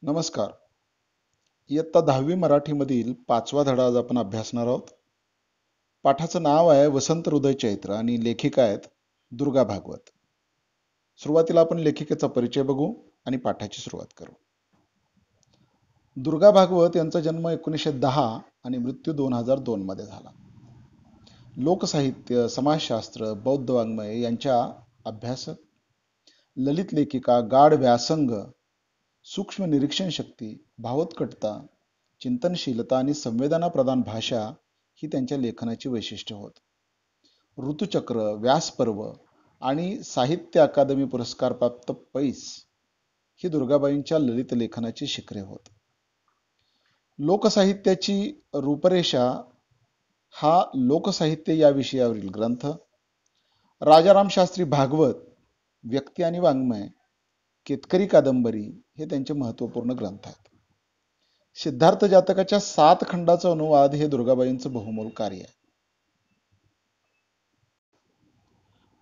नमस्कार. इयत्ता 10वी मराठीमधील 5वा धडा आज आपण अभ्यासणार आहोत. पाठाचं नाव आहे वसंत हृदय चैत्र आणि लेखिका आहेत दुर्गा भागवत. सुरुवातीला आपण लेखिकेचा परिचय बघू आणि पाठाची सुरुवात करू. दुर्गा भागवत यांचा जन्म 1910 आणि मृत्यू 2002 मध्ये झाला. लोकसाहित्य, समाजशास्त्र, बौद्ध वाङ्मय यांच्या अभ्यासक, ललित लेखिका, गाढ व्यासंग, सूक्ष्म निरीक्षण शक्ती, भावोत्कटता, चिंतनशीलता आणि संवेदना प्रधान भाषा ही त्यांच्या लेखनाची वैशिष्ट्य होत. ऋतुचक्र, व्यासपर्व आणि साहित्य अकादमी पुरस्कार प्राप्त पैस ही दुर्गाबाईंच्या ललित लेखनाची शिखरे होत. लोकसाहित्याची रूपरेषा हा लोकसाहित्य या विषयावरील ग्रंथ, राजाराम शास्त्री भागवत, व्यक्ती आणि वाङ्मय, केतकरी कादंबरी हे त्यांचे महत्वपूर्ण ग्रंथ आहेत. सिद्धार्थ जातकाच्या 7 खंडाचा अनुवाद हे दुर्गाबाईंचं बहुमोल कार्य आहे.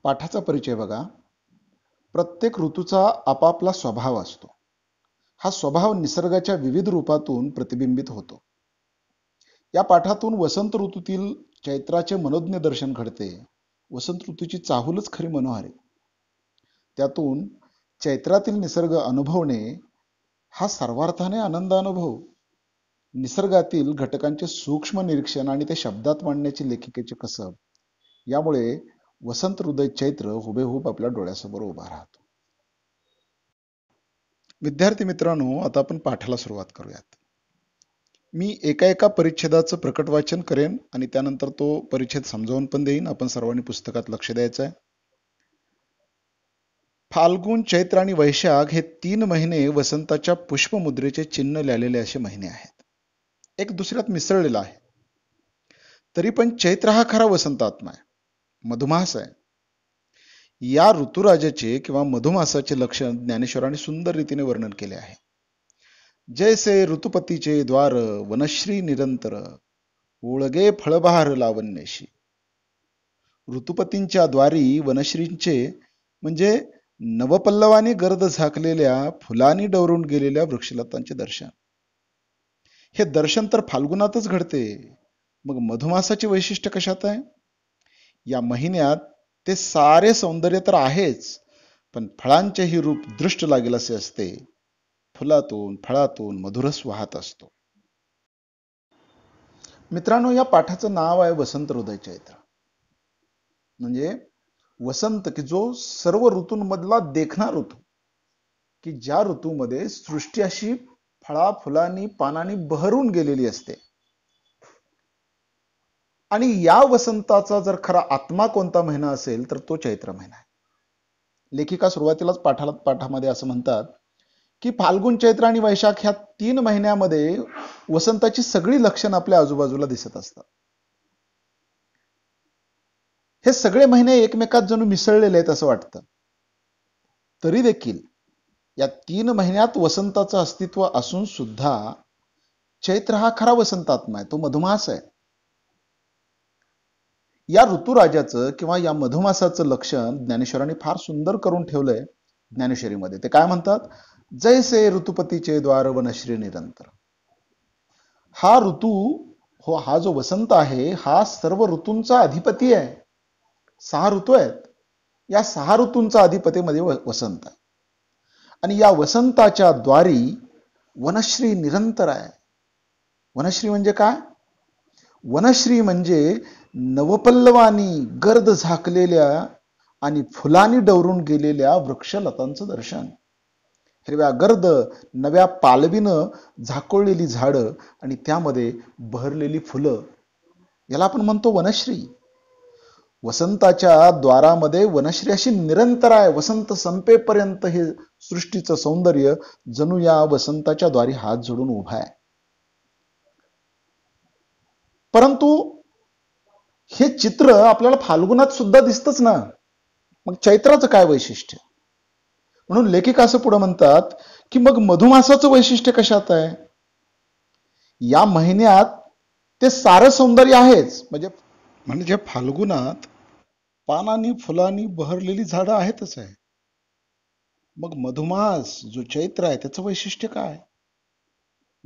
पाठाचा परिचय बघा. प्रत्येक ऋतूचा आपापला स्वभाव असतो. हा स्वभाव निसर्गाच्या विविध रूपातून प्रतिबिंबित होतो. या पाठातून वसंत ऋतूतील चैत्राचे मनोज्ञ दर्शन घडते. वसंत ऋतूची चाहूलच खरी मनोहर आहे. त्यातून चैत्रातील निसर्ग अनुभवणे हा सर्वार्थाने आनंद अनुभव. निसर्गातील घटकांचे सूक्ष्म निरीक्षण आणि ते शब्दात मांडण्याची लेखिकेची कसब यामुळे वसंत हृदय चैत्र हुबेहूब आपल्या डोळ्यासमोर उभा राहतो. विद्यार्थी मित्रांनो, आता आपण पाठाला सुरुवात करूयात. मी एका परिच्छेदाचं प्रकट वाचन करेन आणि त्यानंतर तो परिच्छेद समजावून पण देईन. आपण सर्वांनी पुस्तकात लक्ष द्यायचं आहे. फाल्गुन, चैत्र आणि वैशाख हे 3 महिने वसंताच्या पुष्पमुद्रेचे चिन्ह लिहिलेले असे महिने आहेत. एक दुसऱ्यात मिसळलेला आहे. तरी पण चैत्र हा खरा वसंतात्मा आहे, मधुमास आहे. या ऋतुराजाचे किंवा मधुमासाचे लक्षण ज्ञानेश्वरांनी सुंदर रीतीने वर्णन केले आहे. जैसे ऋतुपतीचे द्वार वनश्री निरंतर, ओळगे फळबहार लावण्यशी. ऋतुपतींच्या द्वारी वनश्रींचे म्हणजे नवपल्लवाने गर्द झाकलेल्या फुलांनी डवरून गेलेल्या वृक्षलतांचे दर्शन. हे दर्शन तर फाल्गुनातच घडते. मग मधुमासाचे वैशिष्ट्य कशात आहे? या महिन्यात ते सारे सौंदर्य तर आहेच, पण फळांचेही रूप दृष्ट लागेल असे असते. फुलातून फळातून मधुरस वाहत असतो. मित्रांनो, या पाठाचं नाव आहे वसंत हृदय चैत्र. म्हणजे वसंत की जो सर्व ऋतूंमधला देखणा ऋतू, की ज्या ऋतूमध्ये सृष्टी अशी फळा फुलांनी पानांनी बहरून गेलेली असते. आणि या वसंताचा जर खरा आत्मा कोणता महिना असेल तर तो चैत्र महिना आहे. लेखिका सुरुवातीलाच पाठामध्ये असं म्हणतात की फाल्गुन, चैत्र आणि वैशाख ह्या 3 महिन्यामध्ये वसंताची सगळी लक्षणं आपल्या आजूबाजूला दिसत असतात. हे सगळे महिने एकमेकात जणू मिसळलेले आहेत असं वाटतं. तरी देखील या 3 महिन्यात वसंताचं अस्तित्व असून सुद्धा चैत्र हा खरा वसंतात्मा आहे, तो मधुमास आहे. या ऋतुराजाचं किंवा या मधुमासाचं लक्षण ज्ञानेश्वरांनी फार सुंदर करून ठेवलंय ज्ञानेश्वरीमध्ये. ते काय म्हणतात? जैसे ऋतुपतीचे द्वार वनश्री निरंतर. हा ऋतू हा जो वसंत आहे हा सर्व ऋतूंचा अधिपती आहे. 6 ऋतू आहेत. या 6 ऋतूंचा अधिपती मध्ये वसंत आहे. आणि या वसंताच्या द्वारी वनश्री निरंतर आहे. वनश्री म्हणजे काय? वनश्री म्हणजे नवपल्लवानी गर्द झाकलेल्या आणि फुलांनी डवरून गेलेल्या वृक्षलतांचं दर्शन. हिरव्या गर्द नव्या पालवीनं झाकोळलेली झाडं आणि त्यामध्ये बहरलेली फुलं, याला आपण म्हणतो वनश्री. वसंताच्या द्वारामध्ये वनश्री अशी निरंतर आहे. वसंत संपेपर्यंत हे सृष्टीचं सौंदर्य जणू या वसंताच्या द्वारी हात जोडून उभा आहे. परंतु हे चित्र आपल्याला फाल्गुनात सुद्धा दिसतच ना. मग चैत्राचं काय वैशिष्ट्य? म्हणून लेखिका असं पुढे म्हणतात की मग मधुमासाचं वैशिष्ट्य कशात आहे? या महिन्यात ते सारं सौंदर्य आहेच. म्हणजे फाल्गुनात पानांनी फुलांनी बहरलेली झाडं आहेतच आहे. मग मधुमास जो चैत्र आहे त्याचं वैशिष्ट्य काय?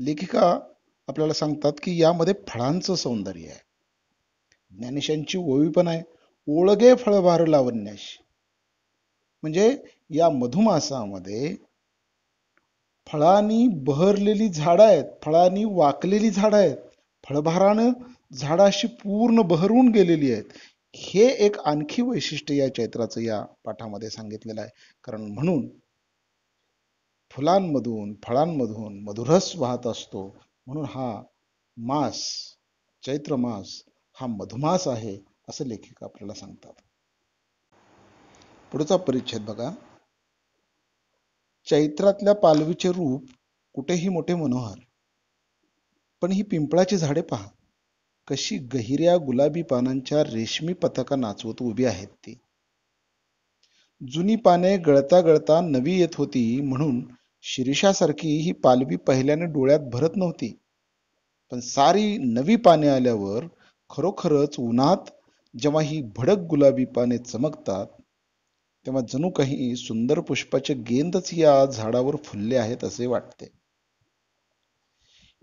लेखिका आपल्याला सांगतात की यामध्ये फळांचं सौंदर्य आहे. ज्ञानेशांची ओवी पण आहे, ओळगे फळभार लावण्याशी. म्हणजे या मधुमासामध्ये फळांनी बहरलेली झाडं आहेत, फळांनी वाकलेली झाडं आहेत, फळभारानं झाडं अशी पूर्ण बहरून गेलेली आहेत. हे एक आणखी वैशिष्ट्य या चैत्राचं या पाठामध्ये सांगितलेलं आहे. कारण म्हणून फुलांमधून फळांमधून मधुरस वाहत असतो. म्हणून हा मास, चैत्र मास हा मधुमास आहे असं लेखक आपल्याला सांगतात. पुढचा परिच्छेद बघा. चैत्रातल्या पालवीचे रूप कुठेही मोठे मनोहर, पण ही पिंपळाची झाडे पहा, कशी गहिऱ्या गुलाबी पानांच्या रेशमी पताका नाचवत उभी आहेत ती. जुनी पाने गळता गळता नवी येत होती, म्हणून शिरीषासारखी ही पालवी पहिल्याने डोळ्यात भरत नव्हती. पण सारी नवी पाने आल्यावर खरोखरच उन्हात जेव्हा ही भडक गुलाबी पाने चमकतात, तेव्हा जणू काही सुंदर पुष्पाचे गेंदच या झाडावर फुलले आहेत असे वाटते.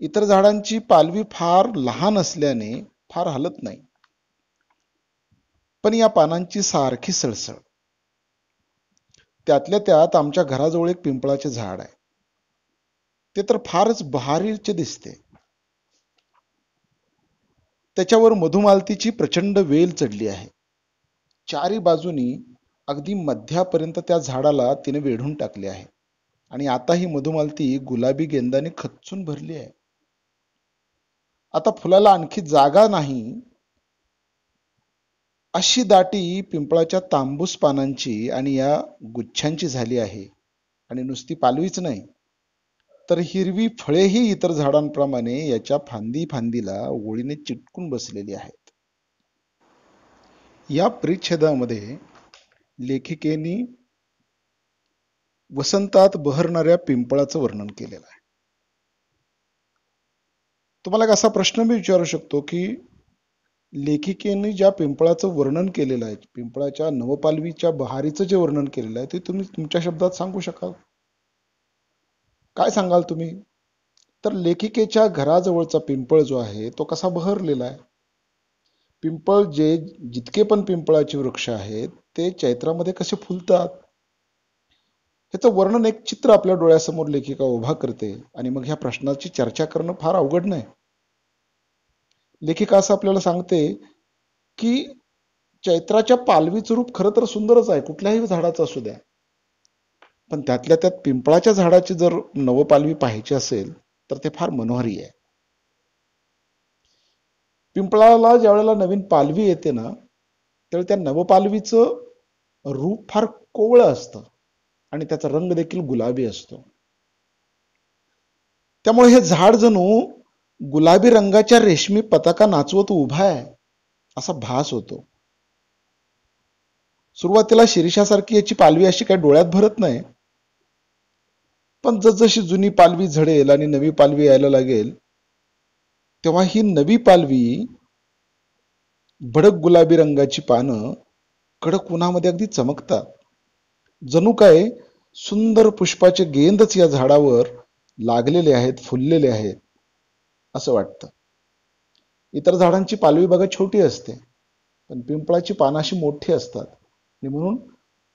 इतर झाडांची पालवी फार लहान असल्याने फार हलत नाही, पण या पानांची सारखी सळसळ. त्यातल्या त्यात आमच्या घराजवळ एक पिंपळाचे झाड आहे. ते तर फारच बहारीचे दिसते. त्याच्यावर मधुमालतीची प्रचंड वेल चढली आहे. चारी बाजूनी अगदी मध्यापर्यंत त्या झाडाला तिने वेढून टाकले आहे. आणि आता ही मधुमालती गुलाबी गेंदाने खच्चून भरली आहे. आता फुलाला आणखी जागा नाही अशी दाटी पिंपळाच्या तांबूस पानांची आणि या गुच्छांची झाली आहे. आणि नुसती पालवीच नाही, तर हिरवी फळेही इतर झाडांप्रमाणे याच्या फांदी फांदीला ओळीने चिटकून बसलेली आहेत. या परिच्छेदामध्ये लेखिकेनी वसंतात बहरणाऱ्या पिंपळाचं वर्णन केलेलं आहे. तुम्हाला एक असा प्रश्न मी विचारू शकतो की लेखिकेने ज्या पिंपळाचं वर्णन केलेलं आहे, पिंपळाच्या नवपालवीच्या बहारीचं जे वर्णन केलेलं आहे, ते तुम्ही तुमच्या शब्दात सांगू शकाल? काय सांगाल तुम्ही? तर लेखिकेच्या घराजवळचा पिंपळ जो आहे तो कसा बहरलेला आहे. पिंपळ जितके पण पिंपळाचे वृक्ष आहेत ते चैत्रामध्ये कसे फुलतात, ह्याचं वर्णन एक चित्र आपल्या डोळ्यासमोर लेखिका उभा करते. आणि मग ह्या प्रश्नाची चर्चा करणं फार अवघड नाही. लेखिका असं आपल्याला सांगते की चैत्राच्या पालवीचं रूप खरं तर सुंदरच आहे, कुठल्याही झाडाचं असू द्या. पण त्यातल्या त्यात पिंपळाच्या झाडाची जर नवपालवी पाहायची असेल तर ते फार मनोहरी आहे. पिंपळाला ज्या वेळेला नवीन पालवी येते ना, त्यावेळी त्या नवपालवीचं रूप फार कोवळं असतं आणि त्याचा रंग देखील गुलाबी असतो. त्यामुळे हे झाड जणू गुलाबी रंगाच्या रेशमी पताका नाचवत उभा आहे असा भास होतो. सुरुवातीला शिरीषासारखी याची पालवी अशी काही डोळ्यात भरत नाही, पण जसजशी जुनी पालवी झडेल आणि नवी पालवी यायला लागेल, तेव्हा ही नवी पालवी भडक गुलाबी रंगाची पानं कडक उन्हामध्ये अगदी चमकतात. जणू काय सुंदर पुष्पाचे गेंदच या झाडावर लागलेले आहेत, फुललेले आहेत असं वाटतं. इतर झाडांची पालवी बघा छोटी असते, पण पिंपळाची पानं अशी मोठी असतात. आणि म्हणून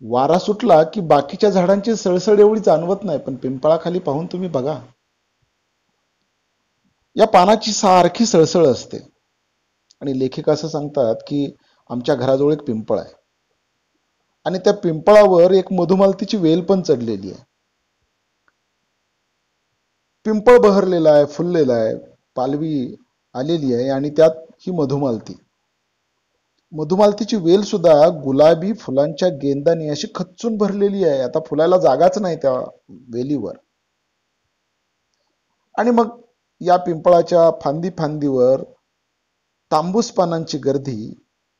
वारा सुटला की बाकीच्या झाडांची सळसळ एवढी जाणवत नाही, पण पिंपळाखाली पाहून तुम्ही बघा, या पानाची सारखी सळसळ असते. आणि लेखिका असं सांगतात की आमच्या घराजवळ एक पिंपळ आहे आणि त्या पिंपळावर एक मधुमालतीची वेल पण चढलेली आहे. पिंपळ बहरलेला आहे, फुललेला आहे, पालवी आलेली आहे आणि त्यात ही मधुमालती. मधुमालतीची वेल सुद्धा गुलाबी फुलांच्या गेंदाने अशी खच्चून भरलेली आहे. आता फुलायला जागाच नाही त्या वेलीवर. आणि मग या पिंपळाच्या फांदी फांदीवर तांबूस पानांची गर्दी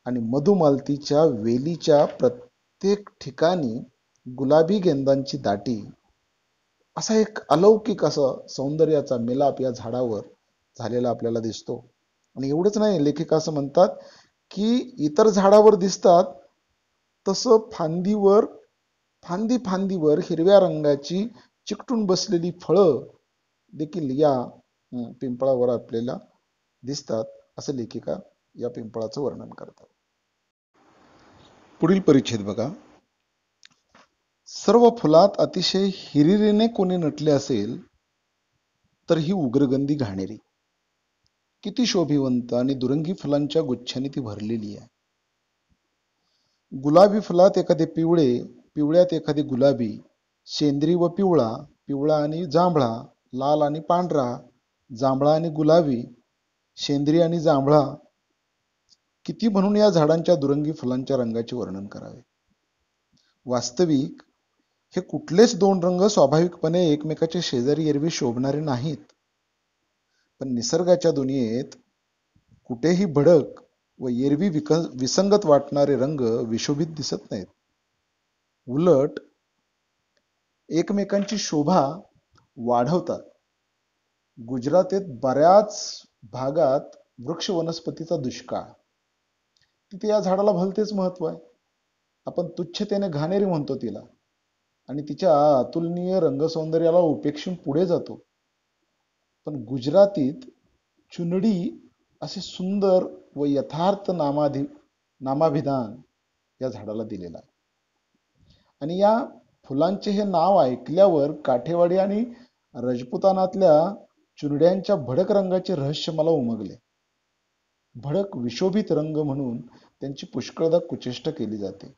आणि मधुमालतीच्या वेलीच्या प्रत्येक ठिकाणी गुलाबी गेंदांची दाटी, असा एक अलौकिक असं सौंदर्याचा मिलाप या झाडावर झालेला आपल्याला दिसतो. आणि एवढंच नाही, लेखिका असं म्हणतात की इतर झाडावर दिसतात तसं फांदी फांदीवर हिरव्या रंगाची चिकटून बसलेली फळं देखील या पिंपळावर आपल्याला दिसतात, असं लेखिका या पिंपळाचं वर्णन करतात. पुढील परिच्छेद बघा. सर्व फुलात अतिशय हिरिरीने कोणी नटले असेल तर ही उग्रगंधी घाणेरी. किती शोभिवंत आणि दुरंगी फुलांच्या गुच्छांनी ती भरलेली आहे. गुलाबी फुलात एखादे पिवळे, पिवळ्यात एखादे गुलाबी, शेंद्री व पिवळा, पिवळा आणि जांभळा, लाल आणि पांढरा, जांभळा आणि गुलाबी, शेंद्री आणि जांभळा. किती म्हणून या झाडांच्या दुरंगी फुलांच्या रंगाचे वर्णन करावे. वास्तविक हे कुठलेच दोन रंग स्वाभाविकपणे एकमेकाच्या शेजारी एरवी शोभणारे नाहीत. पण निसर्गाच्या दुनियेत कुठेही भडक व एरवी विसंगत वाटणारे रंग विशोभित दिसत नाहीत. उलट एकमेकांची शोभा वाढवतात. गुजरातेत बऱ्याच भागात वृक्ष वनस्पतीचा दुष्काळ. तिथे या झाडाला भलतेच महत्व आहे. आपण तुच्छतेने घाणेरी म्हणतो तिला आणि तिच्या अतुलनीय रंगसौंदर्याला उपेक्षून पुढे जातो. पण गुजरातीत चुनडी असे सुंदर व यथार्थ नामाभिधान या झाडाला दिलेला आहे. आणि या फुलांचे हे नाव ऐकल्यावर काठेवाडी आणि राजपुतानातल्या चुनड्यांच्या भडक रंगाचे रहस्य मला उमगले. भडक विशोभित रंग म्हणून त्यांची पुष्कळदा कुचेष्टा केली जाते.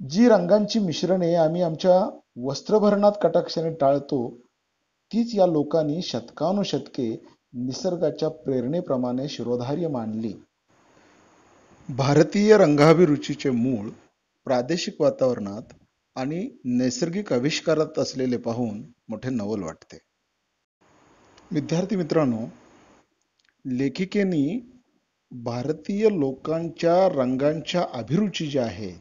जी रंगांची मिश्रणे आम्ही आमच्या वस्त्रभरणात कटाक्षाने टाळतो, तीच या लोकांनी शतकानुशतके निसर्गाच्या प्रेरणेप्रमाणे शिरोधार्य मानली. भारतीय रंगाभिरुचीचे मूळ प्रादेशिक वातावरणात आणि नैसर्गिक आविष्कारात असलेले पाहून मोठे नवल वाटते. विद्यार्थी मित्रांनो, लेखिकेने भारतीय लोकांच्या रंगांच्या अभिरुची ज्या आहेत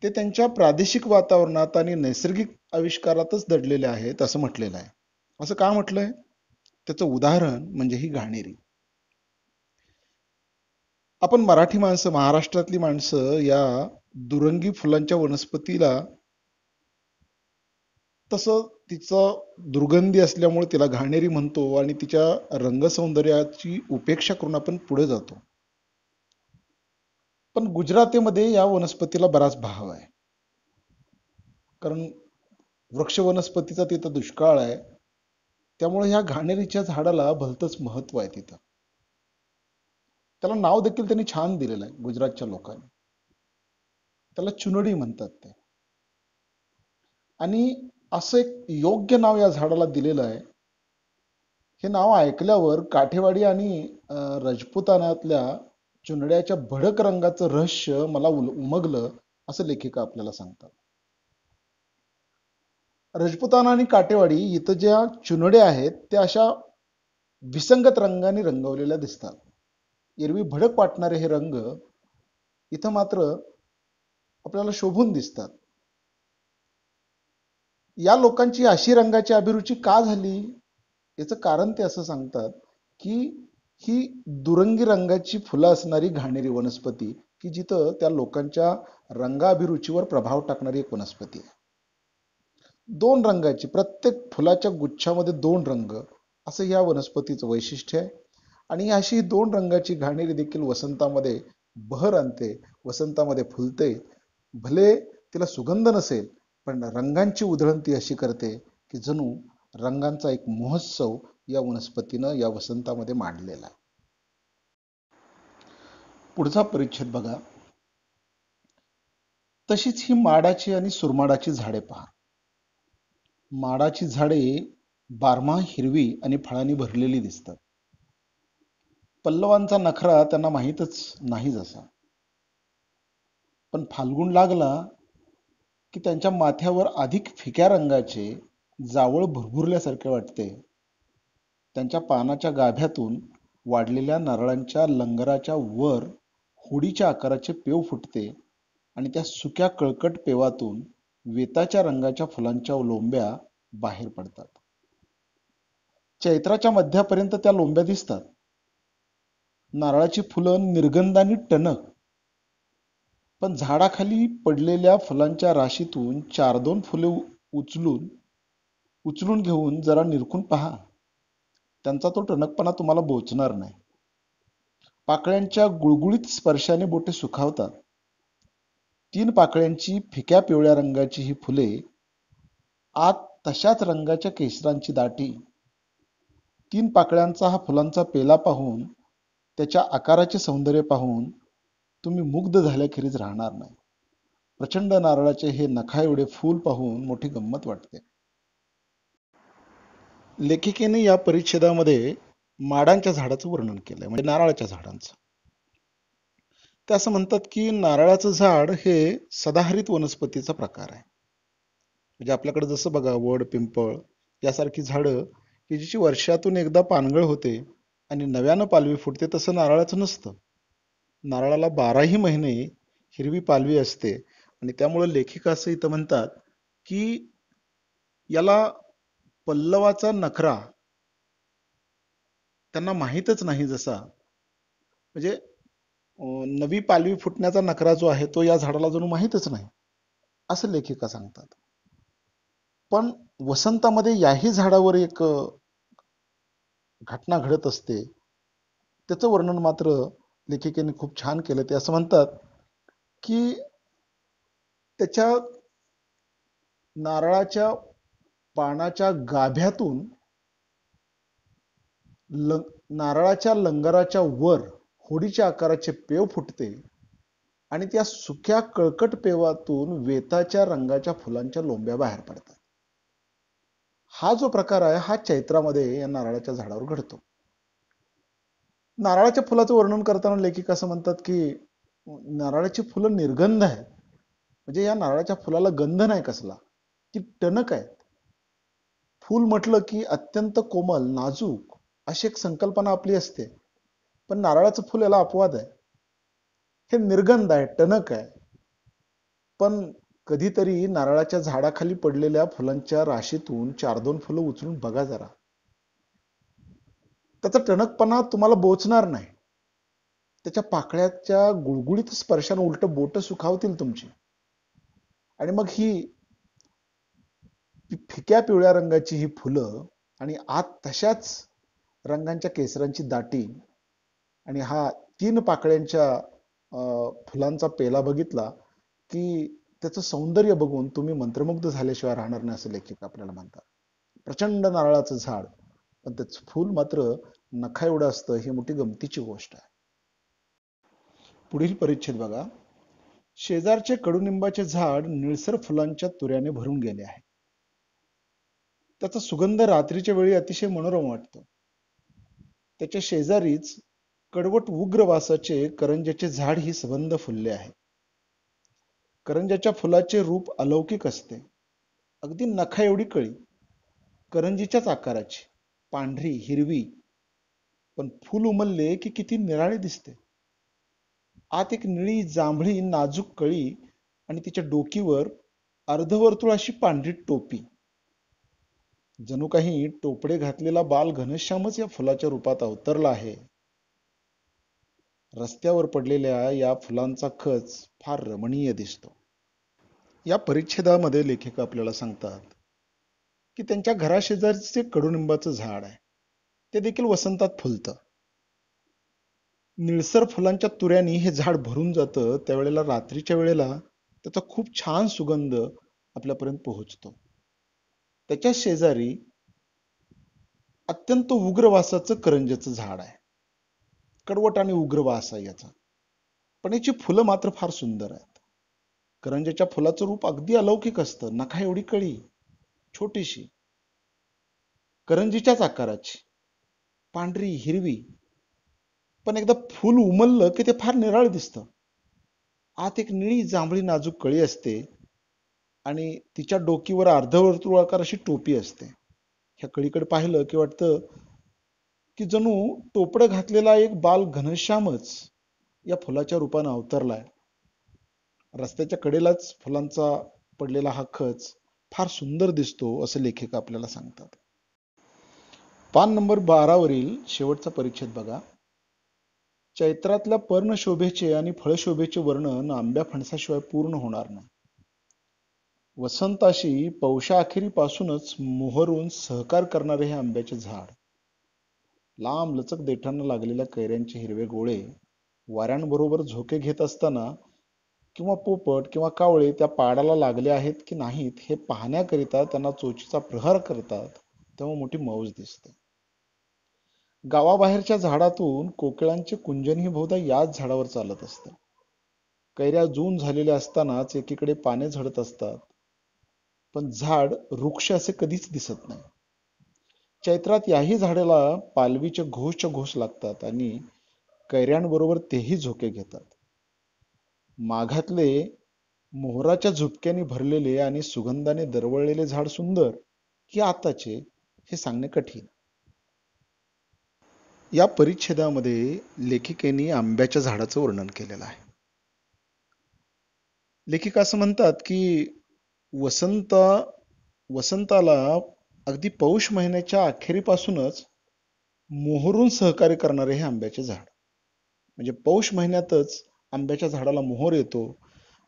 ते त्यांच्या प्रादेशिक वातावरणात आणि नैसर्गिक आविष्कारातच दडलेले आहेत असं म्हटलेलं आहे. असं का म्हटलंय? त्याचं उदाहरण म्हणजे ही घाणेरी. आपण मराठी माणसं, महाराष्ट्रातली माणसं या दुरंगी फुलांच्या वनस्पतीला तसं तिचं दुर्गंधी असल्यामुळे तिला घाणेरी म्हणतो आणि तिच्या रंगसौंदर्याची उपेक्षा करून आपण पुढे जातो. पण गुजरातीमध्ये या वनस्पतीला बराच भाव आहे. कारण वृक्ष वनस्पतीचा तिथं दुष्काळ आहे. त्यामुळे ह्या घाणेरीच्या झाडाला भलतंच महत्व आहे तिथं. त्याला नाव देखील त्यांनी छान दिलेलं आहे गुजरातच्या लोकांनी. त्याला चुनडी म्हणतात ते. आणि असं एक योग्य नाव या झाडाला दिलेलं आहे. हे नाव ऐकल्यावर काठेवाडी आणि राजपुतानातल्या चुनड्याच्या भडक रंगाचं रहस्य मला उमगलं असं लेखिका आपल्याला सांगतात. राजपुताना आणि काठेवाडी इथं ज्या चुनड्या आहेत त्या अशा विसंगत रंगाने रंगवलेल्या दिसतात. एरवी भडक वाटणारे हे रंग इथं मात्र आपल्याला शोभून दिसतात. या लोकांची अशी रंगाची अभिरुची का झाली? याचं कारण ते असं सांगतात की ही दुरंगी रंगाची फुलं असणारी घाणेरी वनस्पती की जिथं त्या लोकांच्या रंगाभिरुचीवर प्रभाव टाकणारी एक वनस्पती आहे. दोन रंगाची, प्रत्येक फुलाच्या गुच्छामध्ये दोन रंग असं या वनस्पतीचं वैशिष्ट्य आहे. आणि अशी दोन रंगाची घाणेरी देखील वसंतामध्ये बहर आणते, वसंतामध्ये फुलते. भले तिला सुगंध नसेल पण रंगांची उधळण ती अशी करते की जणू रंगांचा एक महोत्सव या वनस्पतीनं या वसंतामध्ये मांडलेला आहे. पुढचा परिच्छेद बघा. तशीच ही माडाची आणि सुरमाडाची झाडे पहा. माडाची झाडे बारमाह हिरवी आणि फळांनी भरलेली दिसतात. पल्लवांचा नखरा त्यांना माहीतच नाही जसा. पण फाल्गुन लागला की त्यांच्या माथ्यावर अधिक फिक्या रंगाचे जावळ भुरभुरल्यासारखे वाटते. त्यांच्या पानाच्या गाभ्यातून वाढलेल्या नारळांच्या लंगराच्या वर होडीच्या आकाराचे पेव फुटते आणि त्या सुक्या कळकट पेवातून वेताच्या रंगाच्या फुलांच्या लोंब्या बाहेर पडतात. चैत्राच्या मध्यापर्यंत त्या लोंब्या दिसतात. नारळाची फुलं निर्गंधाने टणक. पण झाडाखाली पडलेल्या फुलांच्या राशीतून 4-2 फुले उचलून उचलून घेऊन जरा निरखून पहा. त्यांचा तो टणकपणा तुम्हाला बोचणार नाही. पाकळ्यांच्या गुळगुळीत स्पर्शाने बोटे सुखावतात. 3 पाकळ्यांची फिक्या पिवळ्या रंगाची ही फुले, आत तशाच रंगाच्या केशरांची दाटी. 3 पाकळ्यांचा हा फुलांचा पेला पाहून, त्याच्या आकाराचे सौंदर्य पाहून तुम्ही मुग्ध झाल्याखेरीज राहणार नाही. प्रचंड नारळाचे हे नखा एवढे फूल पाहून मोठी गंमत वाटते. लेखिकेने या परिच्छेदामध्ये माडांच्या झाडाचं वर्णन केलंय, म्हणजे नारळाच्या झाडांचं. ते असं म्हणतात की नारळाचं झाड हे सदाहरित वनस्पतीचा प्रकार आहे. म्हणजे आपल्याकडे जसं बघा वड, पिंपळ यासारखी झाडं की जिची वर्षातून एकदा पानगळ होते आणि नव्यानं पालवी फुटते, तसं नारळाचं नसतं. नारळाला 12ही महिने हिरवी पालवी असते आणि त्यामुळे लेखिका असं इथं म्हणतात की याला पल्लवाचा नखरा त्यांना माहीतच नाही. जसा म्हणजे नवी पालवी फुटण्याचा नखरा जो आहे तो या झाडाला जणू माहीतच नाही, असं लेखिका सांगतात. पण वसंतामध्ये याही झाडावर एक घटना घडत असते. त्याचं वर्णन मात्र लेखिकेने खूप छान केलं. ते असं म्हणतात की त्याच्या नारळाच्या पानाच्या गाभ्यातून नारळाच्या लंगराच्या वर होडीच्या आकाराचे पेव फुटते आणि त्या सुक्या कळकट पेवातून वेताच्या रंगाच्या फुलांच्या लोंब्या बाहेर पडतात. हा जो प्रकार आहे हा चैत्रामध्ये या नारळाच्या झाडावर घडतो. नारळाच्या फुलाचं वर्णन करताना लेखिका असं म्हणतात की नारळाची फुलं निर्गंध आहेत. म्हणजे या नारळाच्या फुलाला गंध नाही कसला, ती टणक आहेत. फूल म्हटलं की अत्यंत कोमल, नाजूक अशी एक संकल्पना आपली असते. पण नारळाचं फुल याला अपवाद आहे. हे निर्गंध आहे, टणक आहे. पण कधीतरी नारळाच्या झाडाखाली पडलेल्या फुलांच्या राशीतून 4-2 फुलं उचलून बघा जरा. त्याचा टणकपणा तुम्हाला बोचणार नाही. त्याच्या पाकळ्याच्या गुळगुळीत स्पर्शाने उलट बोट सुखावतील तुमची. आणि मग ही फिक्या पिवळ्या रंगाची ही फुलं आणि आत तशाच रंगांच्या केसरांची दाटी आणि हा 3 पाकळ्यांच्या फुलांचा पेला बघितला की त्याचं सौंदर्य बघून तुम्ही मंत्रमुग्ध झाल्याशिवाय राहणार नाही, असं लेखक आपल्याला म्हणतात. प्रचंड नारळाचं झाड, पण त्याचं फूल मात्र नखा एवढं असतं, ही मोठी गमतीची गोष्ट आहे. पुढील परिच्छेद बघा. शेजारचे कडुनिंबाचे झाड निळसर फुलांच्या तुऱ्याने भरून गेले आहे. त्याचा सुगंध रात्रीच्या वेळी अतिशय मनोरम वाटतो. त्याच्या शेजारीच कडवट उग्र वासाचे करंज्याचे झाड ही सबंध फुलले आहे. करंज्याच्या फुलाचे रूप अलौकिक असते. अगदी नखा एवढी कळी, करंजीच्याच आकाराची, पांढरी हिरवी, पण फूल उमलले की किती निराळी दिसते. आत एक निळी जांभळी नाजूक कळी आणि तिच्या डोकीवर अर्धवर्तुळ अशी पांढरी टोपी. जणू काही टोपडे घातलेला बाल घनश्यामच या फुलाच्या रूपात अवतरला आहे. रस्त्यावर पडलेल्या या फुलांचा खच फार रमणीय दिसतो. या परिच्छेदामध्ये लेखक आपल्याला सांगतात की त्यांच्या घराशेजारीचे कडुनिंबाचं झाड आहे, ते देखील वसंतात फुलतं. निळसर फुलांच्या तुऱ्यांनी हे झाड भरून जातं. त्यावेळेला रात्रीच्या वेळेला त्याचा खूप छान सुगंध आपल्यापर्यंत पोहोचतो. त्याच्या शेजारी अत्यंत उग्र वासाचं करंज्याचं झाड आहे. कडवट आणि उग्र वास आहे याचा, पण याची फुलं मात्र फार सुंदर आहेत. करंज्याच्या फुलाचं रूप अगदी अलौकिक असतं. नखा एवढी कळी, छोटीशी, करंजीच्याच आकाराची, पांढरी हिरवी, पण एकदा फूल उमललं की ते फार निराळ दिसतं. आत एक निळी जांभळी नाजूक कळी असते आणि तिच्या डोकीवर अर्धवर्तुळाकार अशी टोपी असते. ह्या कळीकडे पाहिलं की वाटतं की जणू टोपडं घातलेला एक बाल घनश्यामच या फुलाच्या रूपानं अवतरलाय. रस्त्याच्या कडेलाच फुलांचा पडलेला हा खच फार सुंदर दिसतो, असं लेखक आपल्याला सांगतात. पान नंबर 12 वरील शेवटचा परिच्छेद बघा. चैत्रातल्या पर्णशोभेचे आणि फळशोभेचे वर्णन आंब्या फणसाशिवाय पूर्ण होणार नाही. वसंताशी पौषा अखेरीपासूनच मोहरून सहकार करणारे हे आंब्याचे झाड, लांब लचक देठांना लागलेल्या कैऱ्यांचे हिरवे गोळे वाऱ्यांबरोबर झोके घेत असताना किंवा पोपट किंवा कावळे त्या पाडाला लागले आहेत की नाहीत हे पाहण्याकरिता त्यांना चोचीचा प्रहार करतात, तेव्हा मोठी मौज दिसते. गावाबाहेरच्या झाडातून कोकिळांचे कुंजनही बहुधा याच झाडावर चालत असते. कैऱ्या जून झालेल्या असतानाच एकीकडे पाने झडत असतात, पण झाड वृक्ष असे कधीच दिसत नाही. चैत्रात याही झाडाला पालवीचे घोषच्या घोष लागतात आणि कैऱ्यांबरोबर तेही झोके घेतात. माघातले मोहराच्या झुपक्यांनी भरलेले आणि सुगंधाने दरवळलेले झाड सुंदर की आताचे हे सांगणे कठीण. या परिच्छेदामध्ये लेखिकेने आंब्याच्या झाडाचं वर्णन केलेलं आहे. लेखिका असं म्हणतात की वसंत वसंताला अगदी पौष महिन्याच्या अखेरीपासूनच मोहरून सहकार्य करणारे हे आंब्याचे झाड. म्हणजे पौष महिन्यातच आंब्याच्या झाडाला मोहर येतो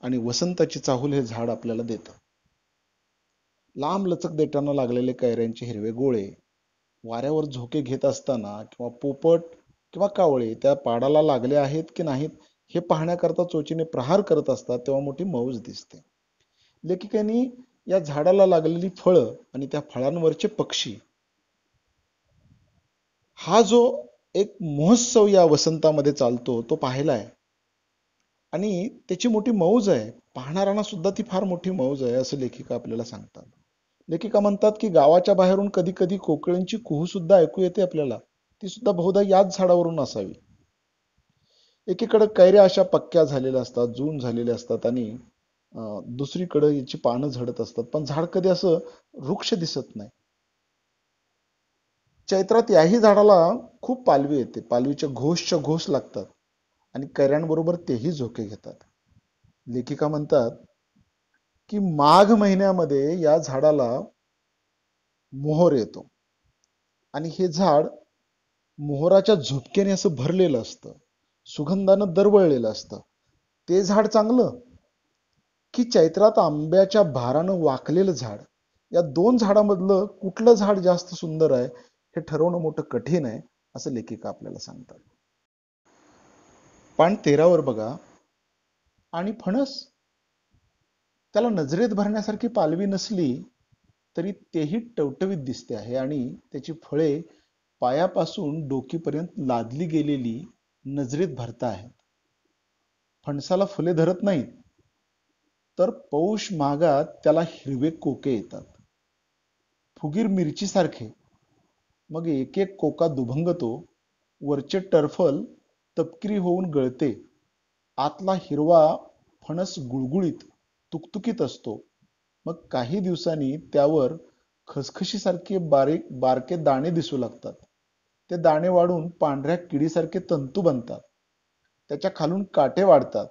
आणि वसंताची चाहूल हे झाड आपल्याला देतं. लांब लचक देठांना लागलेले कैऱ्यांचे हिरवे गोळे वाऱ्यावर झोके घेत असताना किंवा पोपट किंवा कावळे त्या पाडाला लागले आहेत की नाहीत हे पाहण्याकरता चोचीने प्रहार करत असतात, तेव्हा मोठी मौज दिसते. लेखिकांनी या झाडाला लागलेली फळं आणि त्या फळांवरचे पक्षी हा जो एक महोत्सव या वसंतामध्ये चालतो तो पाहिलाय आणि त्याची मोठी मौज आहे. पाहणाऱ्यांना सुद्धा ती फार मोठी मौज आहे असं लेखिका आपल्याला सांगतात. लेखिका म्हणतात की गावाच्या बाहेरून कधी कधी कोकिळांची कुहू सुद्धा ऐकू येते आपल्याला. ती सुद्धा बहुधा याच झाडावरून असावी. एकीकडे कैऱ्या अशा पक्क्या झालेल्या असतात, जून झालेल्या असतात आणि दुसरीकडे याची पानं झडत असतात, पण झाड कधी असं वृक्ष दिसत नाही. चैत्रात याही झाडाला खूप पालवी येते. पालवीचे घोषच्या घोष लागतात आणि कैऱ्यांबरोबर तेही झोके घेतात. लेखिका म्हणतात की माघ महिन्यामध्ये या झाडाला मोहर येतो आणि हे झाड मोहराच्या झुपक्याने असं भरलेलं असतं, सुगंधानं दरवळलेलं असतं. ते झाड चांगलं की चैत्रात आंब्याच्या भारानं वाकलेलं झाड? या दोन झाडामधलं कुठलं झाड जास्त सुंदर आहे हे ठरवणं मोठं कठीण आहे असं लेखिका आपल्याला सांगतात. पान 13 वर बघा. आणि फणस, त्याला नजरेत भरण्यासारखी पालवी नसली तरी तेही टवटवीत दिसते आहे आणि त्याची फळे पायापासून डोकीपर्यंत लादली गेलेली नजरेत भरता आहेत. फणसाला फुले धरत नाहीत, तर पौष मागात त्याला हिरवे कोके येतात, फुगीर मिरची सारखे. मग एक एक कोका दुभंगतो, वरचे टरफल तपकिरी होऊन गळते. आतला हिरवा फणस गुळगुळीत तुकतुकीत असतो. मग काही दिवसांनी त्यावर खसखशीसारखे बारके दाणे दिसू लागतात. ते दाणे वाढून पांढऱ्या किडीसारखे तंतू बनतात. त्याच्या खालून काटे वाढतात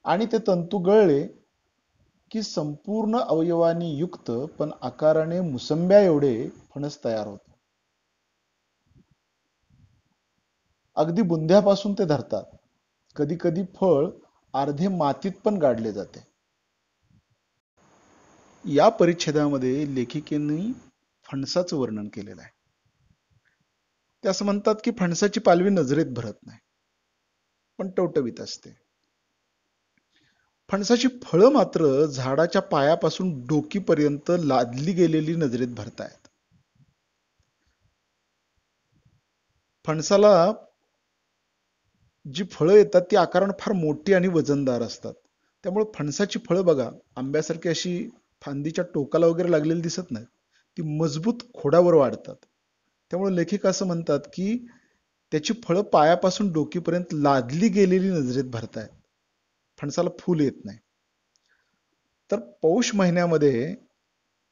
आणि ते तंतू गळले की संपूर्ण अवयवांनी युक्त पण आकाराने मुसंब्या एवढे फणस तयार होते. अगदी बुंध्यापासून ते धरतात. कधी कधी फळ अर्धे मातीत पण गाडले जाते. या परिच्छेदामध्ये लेखिकेने फणसाचं वर्णन केलेलं आहे. ते असं म्हणतात की फणसाची पालवी नजरेत भरत नाही, पण टवटवीत असते. फणसाची फळं मात्र झाडाच्या पायापासून डोकीपर्यंत लादली गेलेली नजरेत भरतायत. फणसाला जी फळं येतात ती आकाराने फार मोठी आणि वजनदार असतात. त्यामुळे फणसाची फळं बघा, आंब्यासारखी अशी फांदीच्या टोकाला वगैरे लागलेली दिसत नाहीत. ती मजबूत खोडावर वाढतात. त्यामुळे लेखक असं म्हणतात की त्याची फळं पायापासून डोकीपर्यंत लादली गेलेली नजरेत भरतायत. फणसाला फूल येत नाही. तर पौष महिन्यामध्ये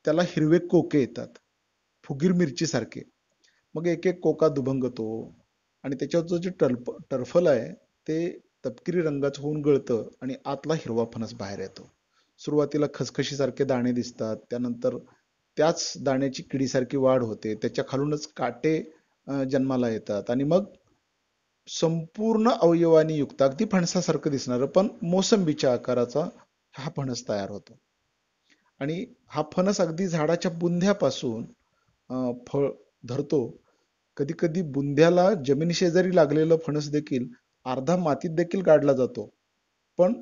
त्याला हिरवे कोके येतात, फुगीर मिरची सारखे. मग एक एक कोका दुभंगतो आणि त्याच्यावरचं जे टरफल आहे ते तपकिरी रंगाचं होऊन गळतं आणि आतला हिरवा फणस बाहेर येतो. सुरुवातीला खसखशीसारखे दाणे दिसतात, त्यानंतर त्याच दाण्याची किडीसारखी वाढ होते, त्याच्या खालूनच काटे जन्माला येतात आणि मग संपूर्ण अवयवांनी युक्त, अगदी फणसासारखं दिसणारं पण मोसंबीच्या आकाराचा हा फणस तयार होतो. आणि हा फणस अगदी झाडाच्या बुंध्यापासून फळ धरतो. कधी कधी बुंध्याला जमिनी शेजारी लागलेलं फणस देखील अर्धा मातीत देखील काढला जातो. पण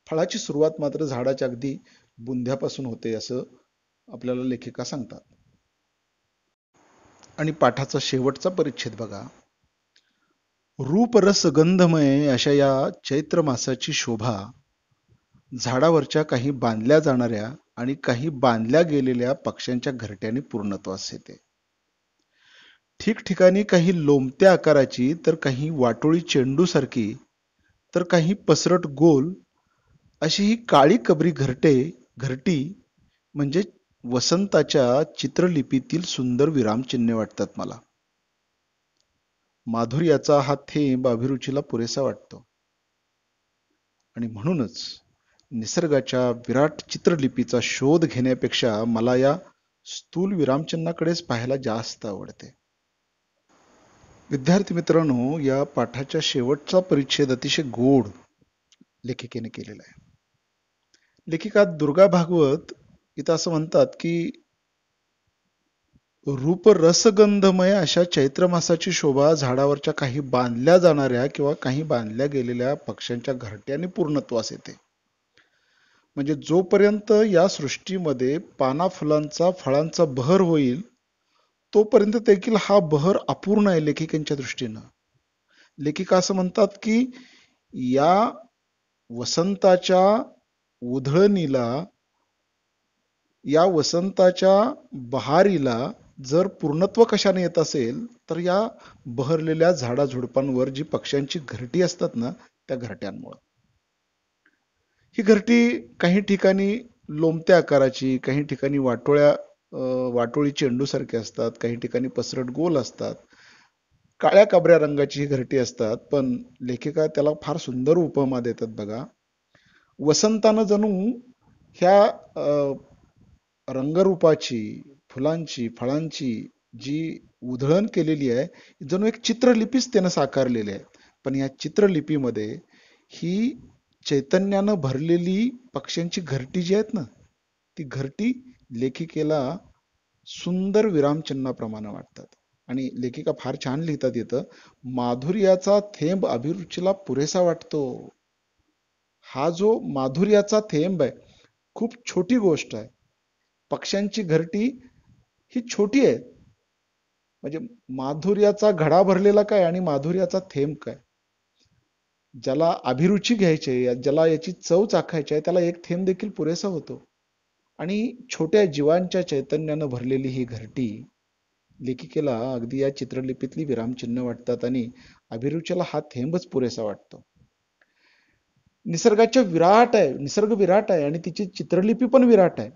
फळाची सुरुवात मात्र झाडाच्या अगदी बुंध्यापासून होते असं आपल्याला लेखिका सांगतात. आणि पाठाचा शेवटचा परिच्छेद बघा. रूप रस गंधमय अशा या चैत्र मासाची शोभा झाडावरच्या काही बांधल्या जाणाऱ्या आणि काही बांधल्या गेलेल्या पक्ष्यांच्या घरट्याने पूर्णत्वास येते. ठिकठिकाणी काही लोंबत्या आकाराची, तर काही वाटोळी चेंडू सारखी, तर काही पसरट गोल अशी ही काळी कबरी घरटी म्हणजे वसंताच्या चित्रलिपीतील सुंदर विरामचिन्हे वाटतात मला. माधुर्याचा हा थेंब अभिरुचीला पुरेसा वाटतो. आणि म्हणूनच निसर्गाच्या विराट चित्रलिपीचा शोध घेण्यापेक्षा मला या स्थूल विरामचिन्हाकडेच पाहायला जास्त आवडते. विद्यार्थी मित्रांनो, या पाठाच्या शेवटचा परिच्छेद अतिशय गोड लेखिकेने केलेला आहे. लेखिका दुर्गा भागवत इथं असं म्हणतात की रूप रसगंधमय अशा चैत्र मासाची शोभा झाडावरच्या काही बांधल्या जाणाऱ्या किंवा काही बांधल्या गेलेल्या पक्ष्यांच्या घरट्याने पूर्णत्वास येते. म्हणजे जोपर्यंत या सृष्टीमध्ये पाना फुलांचा फळांचा बहर होईल तोपर्यंत देखील हा बहर अपूर्ण आहे लेखिकेच्या दृष्टीनं. लेखिका असं म्हणतात की या वसंताच्या उधळणीला, या वसंताच्या बहारीला जर पूर्णत्व कशाने येत असेल तर या बहरलेल्या झाडाझुडपांवर जी पक्ष्यांची घरटी असतात ना, त्या घरट्यांमुळे. ही घरटी काही ठिकाणी लोंबत्या आकाराची, काही ठिकाणी वाटोळी चेंडू सारखे असतात, काही ठिकाणी पसरट गोल असतात, काळ्या काबऱ्या रंगाची ही घरटी असतात. पण लेखिका त्याला फार सुंदर उपमा देतात बघा. वसंतानं जणू ह्या रंगरूपाची, फुलांची, फळांची जी उधळण केलेली आहे, जणू एक चित्रलिपीच त्यानं साकारलेली आहे. पण या चित्रलिपीमध्ये ही चैतन्यानं भरलेली पक्ष्यांची घरटी जी आहेत ना, ती घरटी लेखिकेला सुंदर विरामचिन्हाप्रमाणे वाटतात. आणि लेखिका फार छान लिहितात येतं, माधुर्याचा थेंब अभिरुचीला पुरेसा वाटतो. हा जो माधुर्याचा थेंब आहे, खूप छोटी गोष्ट आहे. पक्ष्यांची घरटी ही छोटी आहे. म्हणजे माधुर्याचा घडा भरलेला काय आणि माधुर्याचा थेंब काय. ज्याला अभिरुची घ्यायची आहे, ज्याला याची चव चाखायची आहे, त्याला एक थेंब देखील पुरेसा होतो. आणि छोट्या जीवांच्या चैतन्यानं भरलेली ही घरटी लेखिकेला अगदी या चित्रलिपीतली विरामचिन्ह वाटतात आणि अभिरुचीला हा थेंबच पुरेसा वाटतो. निसर्गाच्या विराट आहे, निसर्ग विराट आहे आणि तिची चित्रलिपी पण विराट आहे.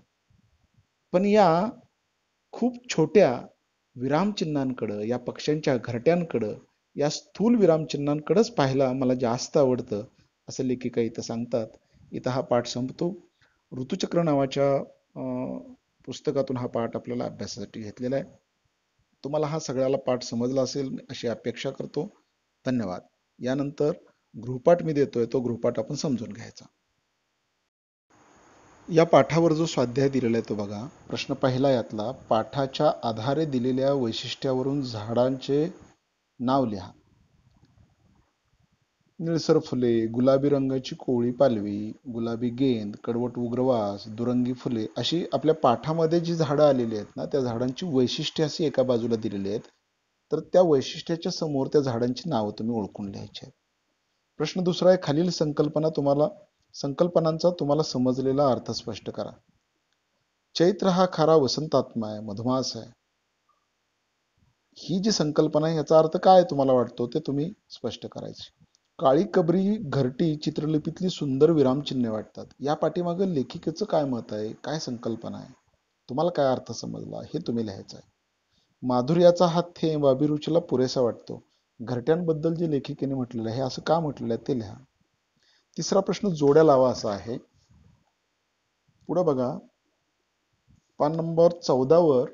पण या खूप छोट्या विरामचिन्हांकडं, या पक्ष्यांच्या घरट्यांकडं, या स्थूल विरामचिन्हांकडेच पाहायला मला जास्त आवडतं असं लेखिका इथं सांगतात. इथं हा पाठ संपतो. ऋतुचक्र नावाच्या पुस्तकातून हा पाठ आपल्याला अभ्यासासाठी घेतलेला आहे. तुम्हाला हा सगळ्याला पाठ समजला असेल अशी अपेक्षा करतो. धन्यवाद. यानंतर गृहपाठ मी देतोय, तो गृहपाठ आपण समजून घ्यायचा. या पाठावर जो स्वाध्याय दिलेला आहे तो बघा. प्रश्न पहिला यातला, पाठाच्या आधारे दिलेल्या वैशिष्ट्यावरून झाडांचे नाव लिहा. निळसर फुले, गुलाबी रंगाची कोवळी पालवी, गुलाबी गेंद, कडवट उग्रवास, दुरंगी फुले अशी आपल्या पाठामध्ये जी झाडं आलेली आहेत ना, त्या झाडांची वैशिष्ट्ये अशी एका बाजूला दिलेली आहेत. तर त्या वैशिष्ट्याच्या समोर त्या झाडांची नावं तुम्ही ओळखून लिहायची आहेत. प्रश्न दुसरा आहे, खालील संकल्पनांचा तुम्हाला समजलेला अर्थ स्पष्ट करा. चैत्र हा खरा वसंतात्मा आहे, मधुमास आहे. ही जी संकल्पना आहे याचा अर्थ काय तुम्हाला वाटतो ते तुम्ही स्पष्ट करायचे. काळी कबरी घरटी चित्रलिपीतली सुंदर विरामचिन्हे वाटतात. या पाठीमागे लेखिकेचं काय मत आहे, काय संकल्पना आहे, तुम्हाला काय अर्थ समजला हे तुम्ही लिहायचं आहे. माधुर्याचा हा थेंब अभिरुचीला पुरेसा वाटतो. घरट्यांबद्दल जे लेखिकेने म्हटलेलं आहे, हे असं का म्हटलेलं आहे ते लिहा. तिसरा प्रश्न जोड्या लावा असा आहे. पुढे बघा, पान नंबर 14 वर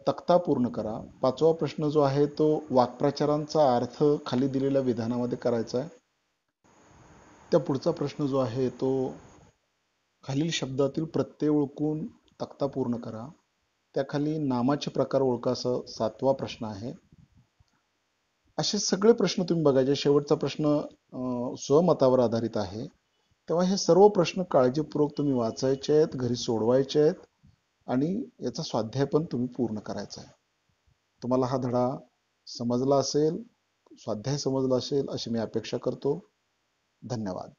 तक्ता पूर्ण करा. पाचवा प्रश्न जो आहे तो वाक्प्रचारांचा अर्थ खाली दिलेल्या विधानामध्ये करायचा आहे. त्या पुढचा प्रश्न जो आहे तो खालील शब्दातील प्रत्यय ओळखून तक्ता पूर्ण करा. त्याखाली नामाचे प्रकार ओळखा असं 7वा प्रश्न आहे. असे सगळे प्रश्न तुम्ही बघायचे. शेवटचा प्रश्न स्वमतावर आधारित आहे. तेव्हा हे सर्व प्रश्न काळजीपूर्वक तुम्ही वाचायचे आहेत, घरी सोडवायचे आहेत आणि याचा स्वाध्याय पण तुम्ही पूर्ण करायचा आहे. तुम्हाला हा धडा समजला असेल, स्वाध्याय समजला असेल अशी मी अपेक्षा करतो. धन्यवाद.